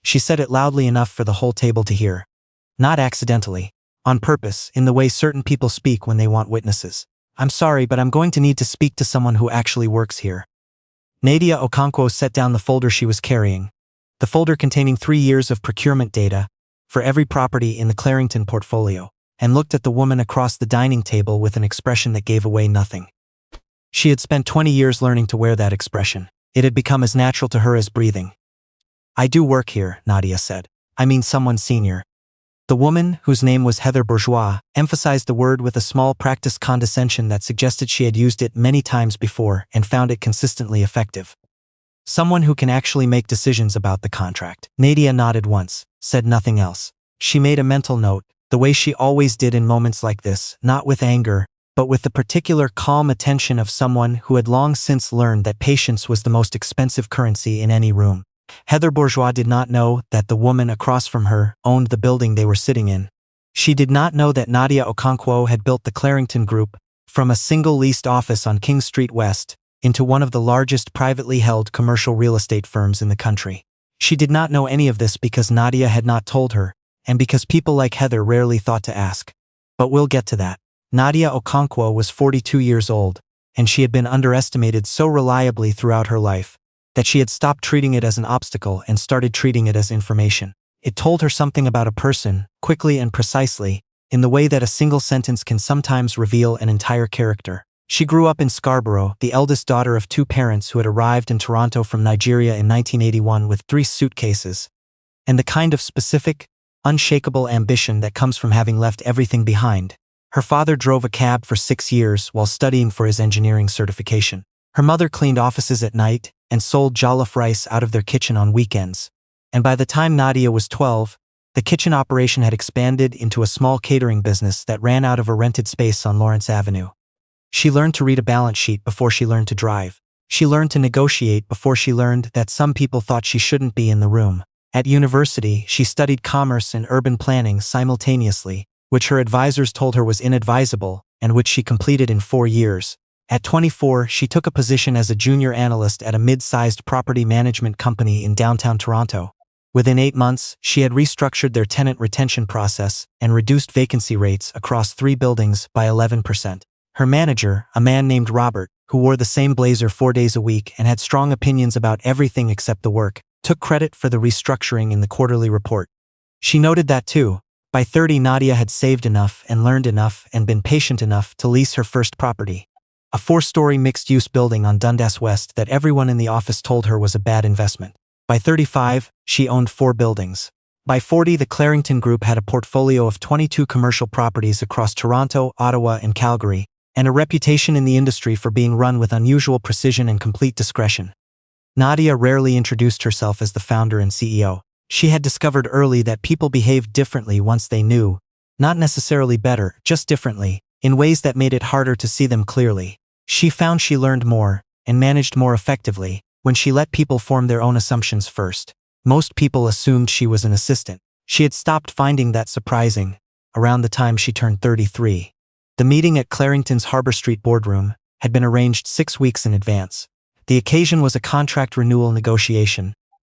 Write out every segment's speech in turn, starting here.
She said it loudly enough for the whole table to hear. Not accidentally. On purpose, in the way certain people speak when they want witnesses. I'm sorry, but I'm going to need to speak to someone who actually works here. Nadia Okonkwo set down the folder she was carrying. The folder containing 3 years of procurement data for every property in the Clarington portfolio, and looked at the woman across the dining table with an expression that gave away nothing. She had spent 20 years learning to wear that expression. It had become as natural to her as breathing. I do work here, Nadia said. I mean someone senior. The woman, whose name was Heather Bourgeois, emphasized the word with a small practiced condescension that suggested she had used it many times before and found it consistently effective. Someone who can actually make decisions about the contract. Nadia nodded once, said nothing else. She made a mental note, the way she always did in moments like this, not with anger, but with the particular calm attention of someone who had long since learned that patience was the most expensive currency in any room. Heather Bourgeois did not know that the woman across from her owned the building they were sitting in. She did not know that Nadia Okonkwo had built the Clarington Group from a single leased office on King Street West into one of the largest privately held commercial real estate firms in the country. She did not know any of this because Nadia had not told her, and because people like Heather rarely thought to ask. But we'll get to that. Nadia Okonkwo was 42 years old, and she had been underestimated so reliably throughout her life that she had stopped treating it as an obstacle and started treating it as information. It told her something about a person, quickly and precisely, in the way that a single sentence can sometimes reveal an entire character. She grew up in Scarborough, the eldest daughter of 2 parents who had arrived in Toronto from Nigeria in 1981 with 3 suitcases, and the kind of specific, unshakable ambition that comes from having left everything behind. Her father drove a cab for 6 years while studying for his engineering certification. Her mother cleaned offices at night and sold jollof rice out of their kitchen on weekends. And by the time Nadia was 12, the kitchen operation had expanded into a small catering business that ran out of a rented space on Lawrence Avenue. She learned to read a balance sheet before she learned to drive. She learned to negotiate before she learned that some people thought she shouldn't be in the room. At university, she studied commerce and urban planning simultaneously, which her advisors told her was inadvisable, and which she completed in 4 years. At 24, she took a position as a junior analyst at a mid-sized property management company in downtown Toronto. Within 8 months, she had restructured their tenant retention process and reduced vacancy rates across 3 buildings by 11%. Her manager, a man named Robert, who wore the same blazer 4 days a week and had strong opinions about everything except the work, took credit for the restructuring in the quarterly report. She noted that too, by 30 Nadia had saved enough and learned enough and been patient enough to lease her first property. A 4-story mixed-use building on Dundas West that everyone in the office told her was a bad investment. By 35, she owned 4 buildings. By 40, the Clarington Group had a portfolio of 22 commercial properties across Toronto, Ottawa, and Calgary, and a reputation in the industry for being run with unusual precision and complete discretion. Nadia rarely introduced herself as the founder and CEO. She had discovered early that people behaved differently once they knew, not necessarily better, just differently, in ways that made it harder to see them clearly. She found she learned more, and managed more effectively, when she let people form their own assumptions first. Most people assumed she was an assistant. She had stopped finding that surprising, around the time she turned 33. The meeting at Clarington's Harbour Street Boardroom had been arranged 6 weeks in advance. The occasion was a contract renewal negotiation.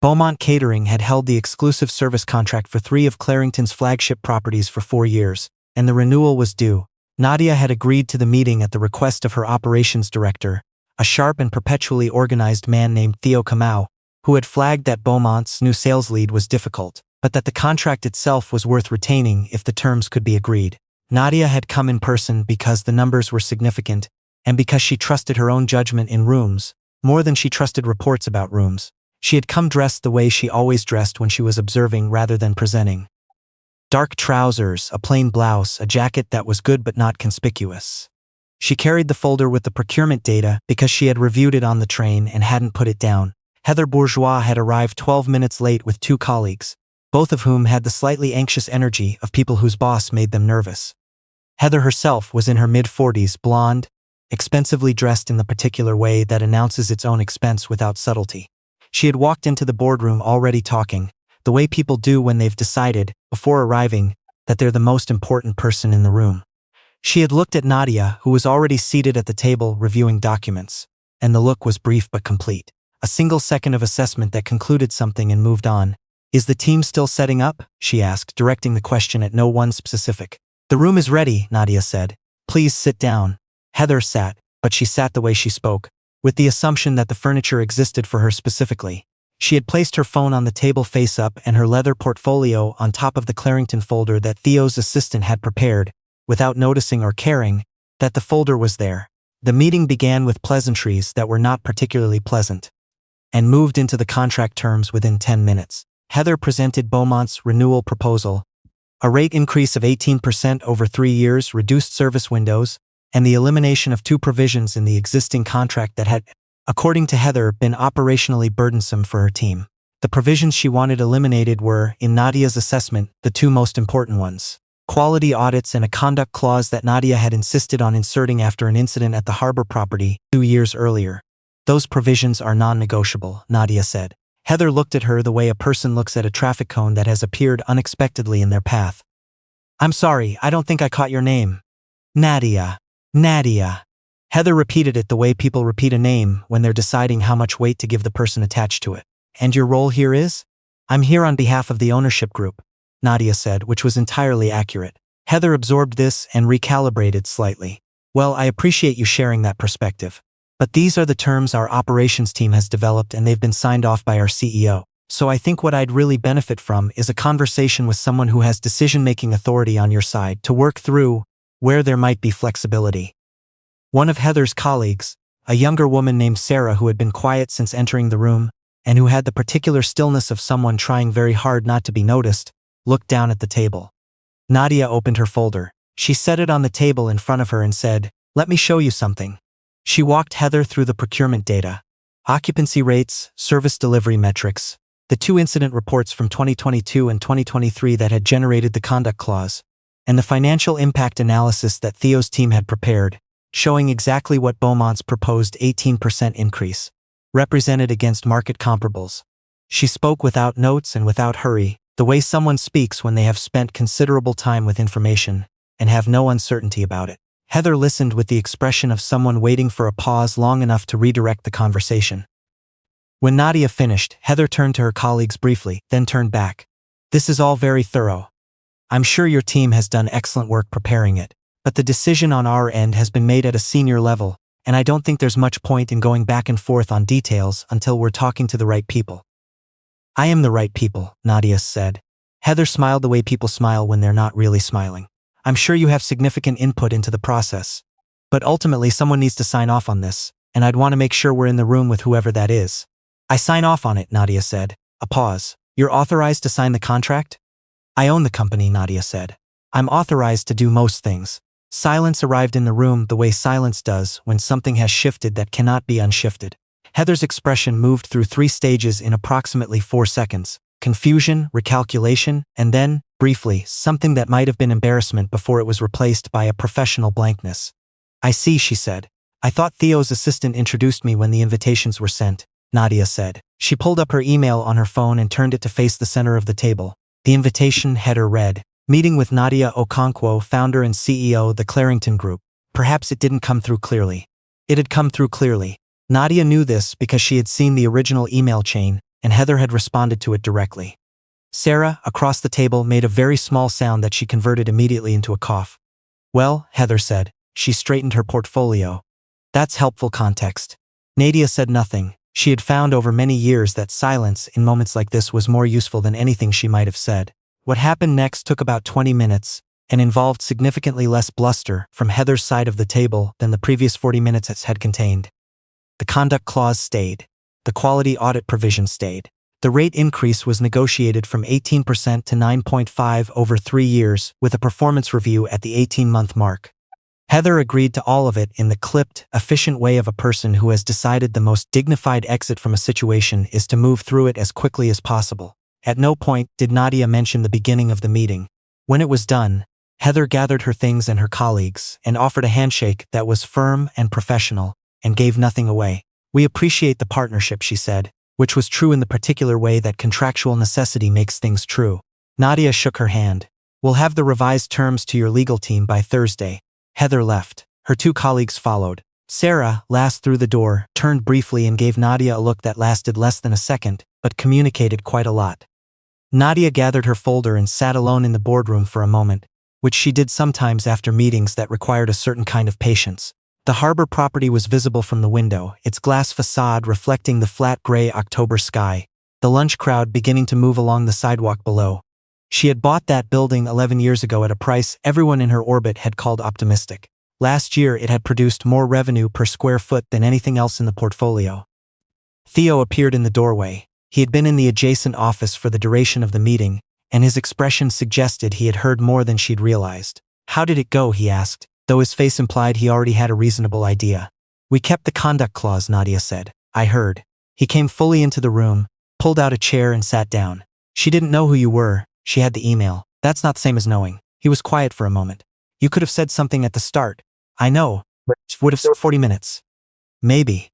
Beaumont Catering had held the exclusive service contract for 3 of Clarington's flagship properties for 4 years, and the renewal was due. Nadia had agreed to the meeting at the request of her operations director, a sharp and perpetually organized man named Theo Kamau, who had flagged that Beaumont's new sales lead was difficult, but that the contract itself was worth retaining if the terms could be agreed. Nadia had come in person because the numbers were significant, and because she trusted her own judgment in rooms, more than she trusted reports about rooms. She had come dressed the way she always dressed when she was observing rather than presenting. Dark trousers, a plain blouse, a jacket that was good but not conspicuous. She carried the folder with the procurement data because she had reviewed it on the train and hadn't put it down. Heather Bourgeois had arrived 12 minutes late with 2 colleagues, both of whom had the slightly anxious energy of people whose boss made them nervous. Heather herself was in her mid-40s, blonde, expensively dressed in the particular way that announces its own expense without subtlety. She had walked into the boardroom already talking, the way people do when they've decided, before arriving, that they're the most important person in the room. She had looked at Nadia, who was already seated at the table reviewing documents, and the look was brief but complete. A single second of assessment that concluded something and moved on, Is the team still setting up? She asked, directing the question at no one specific. The room is ready, Nadia said. Please sit down. Heather sat, but she sat the way she spoke, with the assumption that the furniture existed for her specifically. She had placed her phone on the table face up and her leather portfolio on top of the Clarington folder that Theo's assistant had prepared, without noticing or caring that the folder was there. The meeting began with pleasantries that were not particularly pleasant, and moved into the contract terms within 10 minutes. Heather presented Beaumont's renewal proposal, a rate increase of 18% over 3 years, reduced service windows, and the elimination of 2 provisions in the existing contract that had, according to Heather, been operationally burdensome for her team. The provisions she wanted eliminated were, in Nadia's assessment, the 2 most important ones: quality audits and a conduct clause that Nadia had insisted on inserting after an incident at the harbor property 2 years earlier. Those provisions are non-negotiable, Nadia said. Heather looked at her the way a person looks at a traffic cone that has appeared unexpectedly in their path. I'm sorry, I don't think I caught your name. Nadia. Nadia. Heather repeated it the way people repeat a name when they're deciding how much weight to give the person attached to it. And your role here is? I'm here on behalf of the ownership group, Nadia said, which was entirely accurate. Heather absorbed this and recalibrated slightly. Well, I appreciate you sharing that perspective. But these are the terms our operations team has developed and they've been signed off by our CEO. So I think what I'd really benefit from is a conversation with someone who has decision-making authority on your side to work through where there might be flexibility. One of Heather's colleagues, a younger woman named Sarah who had been quiet since entering the room, and who had the particular stillness of someone trying very hard not to be noticed, looked down at the table. Nadia opened her folder. She set it on the table in front of her and said, "Let me show you something." She walked Heather through the procurement data, occupancy rates, service delivery metrics, the 2 incident reports from 2022 and 2023 that had generated the conduct clause, and the financial impact analysis that Theo's team had prepared, showing exactly what Beaumont's proposed 18% increase represented against market comparables. She spoke without notes and without hurry, the way someone speaks when they have spent considerable time with information and have no uncertainty about it. Heather listened with the expression of someone waiting for a pause long enough to redirect the conversation. When Nadia finished, Heather turned to her colleagues briefly, then turned back. This is all very thorough. I'm sure your team has done excellent work preparing it, but the decision on our end has been made at a senior level, and I don't think there's much point in going back and forth on details until we're talking to the right people. I am the right people, Nadia said. Heather smiled the way people smile when they're not really smiling. I'm sure you have significant input into the process, but ultimately someone needs to sign off on this, and I'd want to make sure we're in the room with whoever that is. I sign off on it, Nadia said. A pause. You're authorized to sign the contract? I own the company, Nadia said. I'm authorized to do most things. Silence arrived in the room the way silence does when something has shifted that cannot be unshifted. Heather's expression moved through 3 stages in approximately 4 seconds. Confusion, recalculation, and then, briefly, something that might have been embarrassment before it was replaced by a professional blankness. I see, she said. I thought Theo's assistant introduced me when the invitations were sent, Nadia said. She pulled up her email on her phone and turned it to face the center of the table. The invitation header read, "Meeting with Nadia Okonkwo, founder and CEO of the Clarington Group." Perhaps it didn't come through clearly. It had come through clearly. Nadia knew this because she had seen the original email chain, and Heather had responded to it directly. Sarah, across the table, made a very small sound that she converted immediately into a cough. Well, Heather said. She straightened her portfolio. That's helpful context. Nadia said nothing. She had found over many years that silence in moments like this was more useful than anything she might have said. What happened next took about 20 minutes, and involved significantly less bluster from Heather's side of the table than the previous 40 minutes had contained. The conduct clause stayed. The quality audit provision stayed. The rate increase was negotiated from 18% to 9.5% over 3 years, with a performance review at the 18-month mark. Heather agreed to all of it in the clipped, efficient way of a person who has decided the most dignified exit from a situation is to move through it as quickly as possible. At no point did Nadia mention the beginning of the meeting. When it was done, Heather gathered her things and her colleagues and offered a handshake that was firm and professional and gave nothing away. We appreciate the partnership, she said, which was true in the particular way that contractual necessity makes things true. Nadia shook her hand. We'll have the revised terms to your legal team by Thursday. Heather left. Her 2 colleagues followed. Sarah, last through the door, turned briefly and gave Nadia a look that lasted less than a second, but communicated quite a lot. Nadia gathered her folder and sat alone in the boardroom for a moment, which she did sometimes after meetings that required a certain kind of patience. The harbor property was visible from the window, its glass facade reflecting the flat gray October sky, the lunch crowd beginning to move along the sidewalk below. She had bought that building 11 years ago at a price everyone in her orbit had called optimistic. Last year it had produced more revenue per square foot than anything else in the portfolio. Theo appeared in the doorway. He had been in the adjacent office for the duration of the meeting, and his expression suggested he had heard more than she'd realized. "How did it go?" he asked, though his face implied he already had a reasonable idea. "We kept the conduct clause," Nadia said. "I heard." He came fully into the room, pulled out a chair and sat down. "She didn't know who you were. She had the email." "That's not the same as knowing." He was quiet for a moment. "You could have said something at the start." "I know, but it would have been 40 minutes. Maybe."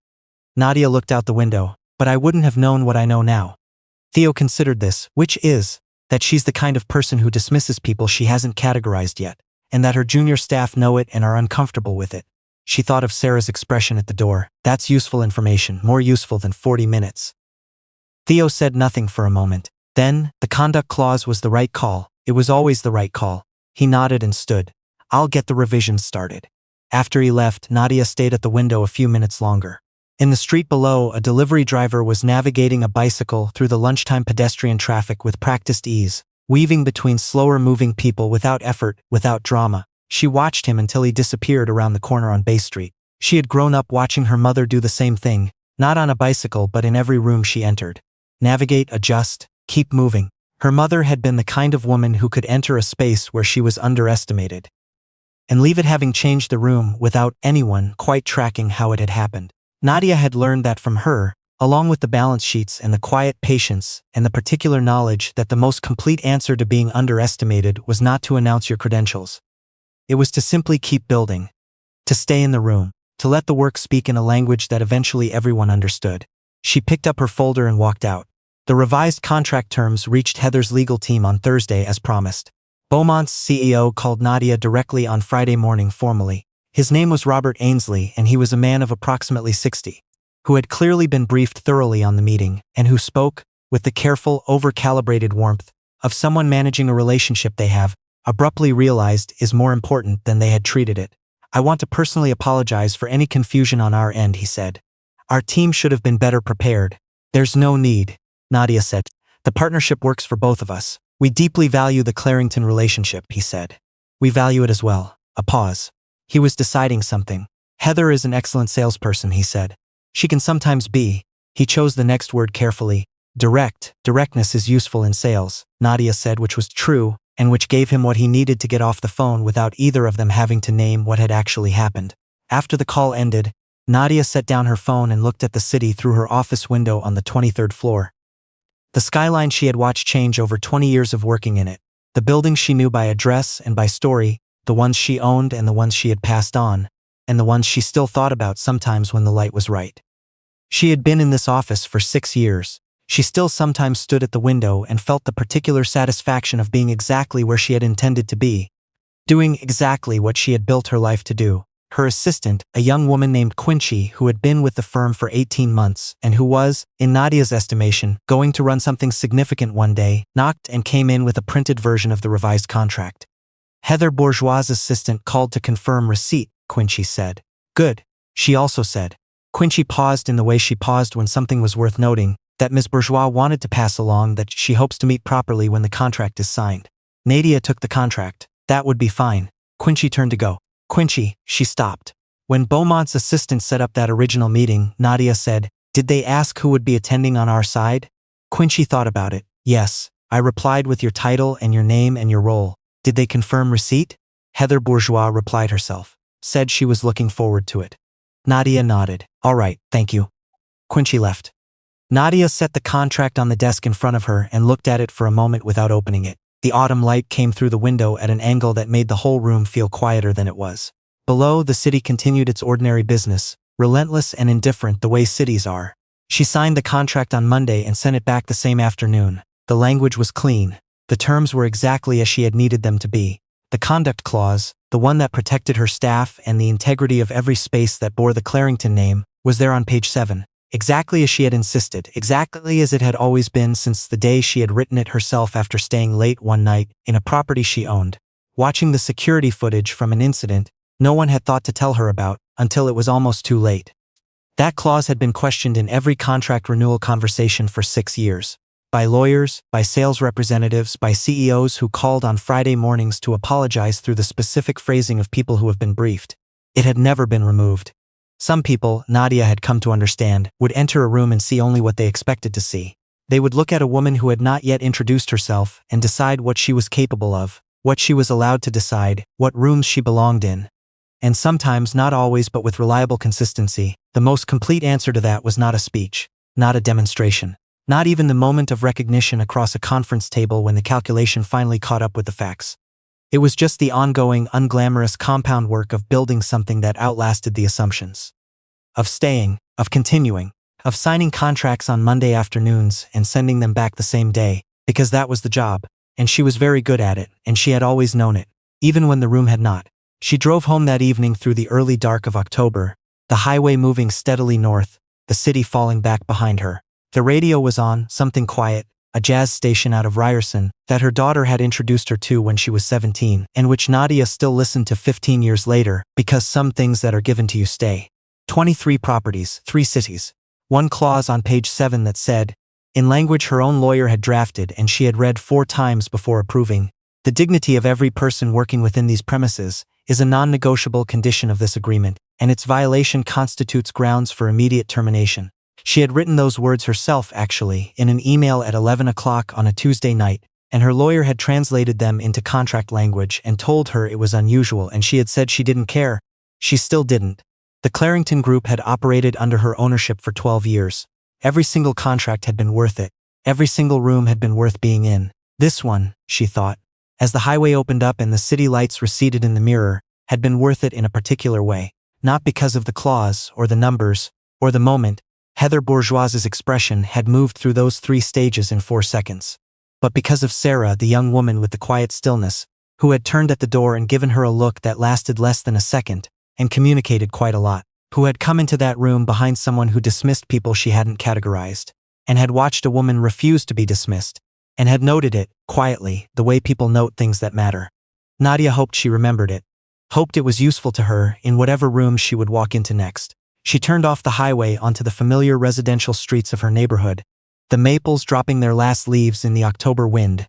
Nadia looked out the window. "But I wouldn't have known what I know now." Theo considered this, which is, that she's the kind of person who dismisses people she hasn't categorized yet, and that her junior staff know it and are uncomfortable with it. She thought of Sarah's expression at the door. That's useful information, more useful than 40 minutes. Theo said nothing for a moment. Then, the conduct clause was the right call. It was always the right call. He nodded and stood. "I'll get the revisions started." After he left, Nadia stayed at the window a few minutes longer. In the street below, a delivery driver was navigating a bicycle through the lunchtime pedestrian traffic with practiced ease, weaving between slower-moving people without effort, without drama. She watched him until he disappeared around the corner on Bay Street. She had grown up watching her mother do the same thing, not on a bicycle but in every room she entered. Navigate, adjust, keep moving. Her mother had been the kind of woman who could enter a space where she was underestimated and leave it having changed the room without anyone quite tracking how it had happened. Nadia had learned that from her, along with the balance sheets and the quiet patience and the particular knowledge that the most complete answer to being underestimated was not to announce your credentials. It was to simply keep building, to stay in the room, to let the work speak in a language that eventually everyone understood. She picked up her folder and walked out. The revised contract terms reached Heather's legal team on Thursday as promised. Beaumont's CEO called Nadia directly on Friday morning formally. His name was Robert Ainsley, and he was a man of approximately 60, who had clearly been briefed thoroughly on the meeting, and who spoke, with the careful, over-calibrated warmth of someone managing a relationship they have abruptly realized is more important than they had treated it. "I want to personally apologize for any confusion on our end," he said. "Our team should have been better prepared." "There's no need," Nadia said. "The partnership works for both of us. We deeply value the Clarington relationship," he said. "We value it as well." A pause. He was deciding something. "Heather is an excellent salesperson," he said. "She can sometimes be," he chose the next word carefully, "direct. Directness is useful in sales," Nadia said, which was true, and which gave him what he needed to get off the phone without either of them having to name what had actually happened. After the call ended, Nadia set down her phone and looked at the city through her office window on the 23rd floor. The skyline she had watched change over 20 years of working in it. The buildings she knew by address and by story, the ones she owned and the ones she had passed on, and the ones she still thought about sometimes when the light was right. She had been in this office for 6 years. She still sometimes stood at the window and felt the particular satisfaction of being exactly where she had intended to be, doing exactly what she had built her life to do. Her assistant, a young woman named Quincy, who had been with the firm for 18 months and who was, in Nadia's estimation, going to run something significant one day, knocked and came in with a printed version of the revised contract. Heather Bourgeois' assistant called to confirm receipt, Quincy said. "Good," she also said. Quincy paused in the way she paused when something was worth noting, that Ms. Bourgeois wanted to pass along that she hopes to meet properly when the contract is signed. Nadia took the contract. "That would be fine." Quincy turned to go. "Quincy," she stopped. When Beaumont's assistant set up that original meeting, Nadia said, "Did they ask who would be attending on our side?" Quincy thought about it. "Yes. I replied with your title and your name and your role. Did they confirm receipt?" Heather Bourgeois replied herself. Said she was looking forward to it. Nadia nodded. "All right, thank you." Quincy left. Nadia set the contract on the desk in front of her and looked at it for a moment without opening it. The autumn light came through the window at an angle that made the whole room feel quieter than it was. Below, the city continued its ordinary business, relentless and indifferent the way cities are. She signed the contract on Monday and sent it back the same afternoon. The language was clean. The terms were exactly as she had needed them to be. The conduct clause, the one that protected her staff and the integrity of every space that bore the Clarington name, was there on page 7. Exactly as she had insisted, exactly as it had always been since the day she had written it herself after staying late one night in a property she owned, watching the security footage from an incident no one had thought to tell her about until it was almost too late. That clause had been questioned in every contract renewal conversation for 6 years. By lawyers, by sales representatives, by CEOs who called on Friday mornings to apologize through the specific phrasing of people who have been briefed. It had never been removed. Some people, Nadia had come to understand, would enter a room and see only what they expected to see. They would look at a woman who had not yet introduced herself and decide what she was capable of, what she was allowed to decide, what rooms she belonged in. And sometimes, not always but with reliable consistency, the most complete answer to that was not a speech, not a demonstration, not even the moment of recognition across a conference table when the calculation finally caught up with the facts. It was just the ongoing, unglamorous compound work of building something that outlasted the assumptions. Of staying, of continuing, of signing contracts on Monday afternoons and sending them back the same day, because that was the job, and she was very good at it, and she had always known it, even when the room had not. She drove home that evening through the early dark of October, the highway moving steadily north, the city falling back behind her. The radio was on, something quiet, a jazz station out of Ryerson that her daughter had introduced her to when she was 17, and which Nadia still listened to 15 years later, because some things that are given to you stay. 23 properties, 3 cities. One clause on page 7 that said, in language her own lawyer had drafted and she had read 4 times before approving, the dignity of every person working within these premises is a non-negotiable condition of this agreement, and its violation constitutes grounds for immediate termination. She had written those words herself, actually, in an email at 11 o'clock on a Tuesday night, and her lawyer had translated them into contract language and told her it was unusual, and she had said she didn't care. She still didn't. The Clarington Group had operated under her ownership for 12 years. Every single contract had been worth it. Every single room had been worth being in. This one, she thought, as the highway opened up and the city lights receded in the mirror, had been worth it in a particular way. Not because of the clause, or the numbers, or the moment. Heather Bourgeois's expression had moved through those 3 stages in 4 seconds. But because of Sarah, the young woman with the quiet stillness, who had turned at the door and given her a look that lasted less than a second, and communicated quite a lot, who had come into that room behind someone who dismissed people she hadn't categorized, and had watched a woman refuse to be dismissed, and had noted it, quietly, the way people note things that matter. Nadia hoped she remembered it, hoped it was useful to her in whatever room she would walk into next. She turned off the highway onto the familiar residential streets of her neighborhood, the maples dropping their last leaves in the October wind,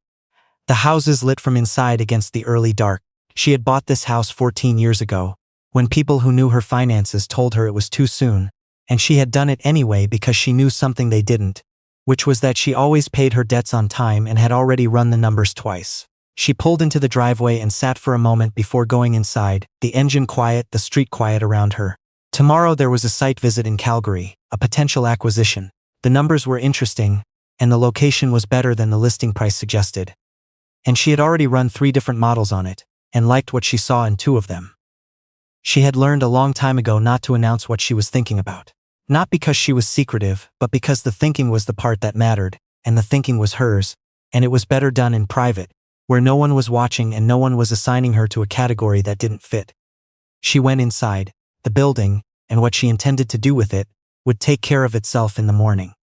the houses lit from inside against the early dark. She had bought this house 14 years ago, when people who knew her finances told her it was too soon, and she had done it anyway because she knew something they didn't, which was that she always paid her debts on time and had already run the numbers twice. She pulled into the driveway and sat for a moment before going inside, the engine quiet, the street quiet around her. Tomorrow there was a site visit in Calgary, a potential acquisition. The numbers were interesting, and the location was better than the listing price suggested. And she had already run 3 different models on it, and liked what she saw in 2 of them. She had learned a long time ago not to announce what she was thinking about. Not because she was secretive, but because the thinking was the part that mattered, and the thinking was hers, and it was better done in private, where no one was watching and no one was assigning her to a category that didn't fit. She went inside. The building, and what she intended to do with it, would take care of itself in the morning.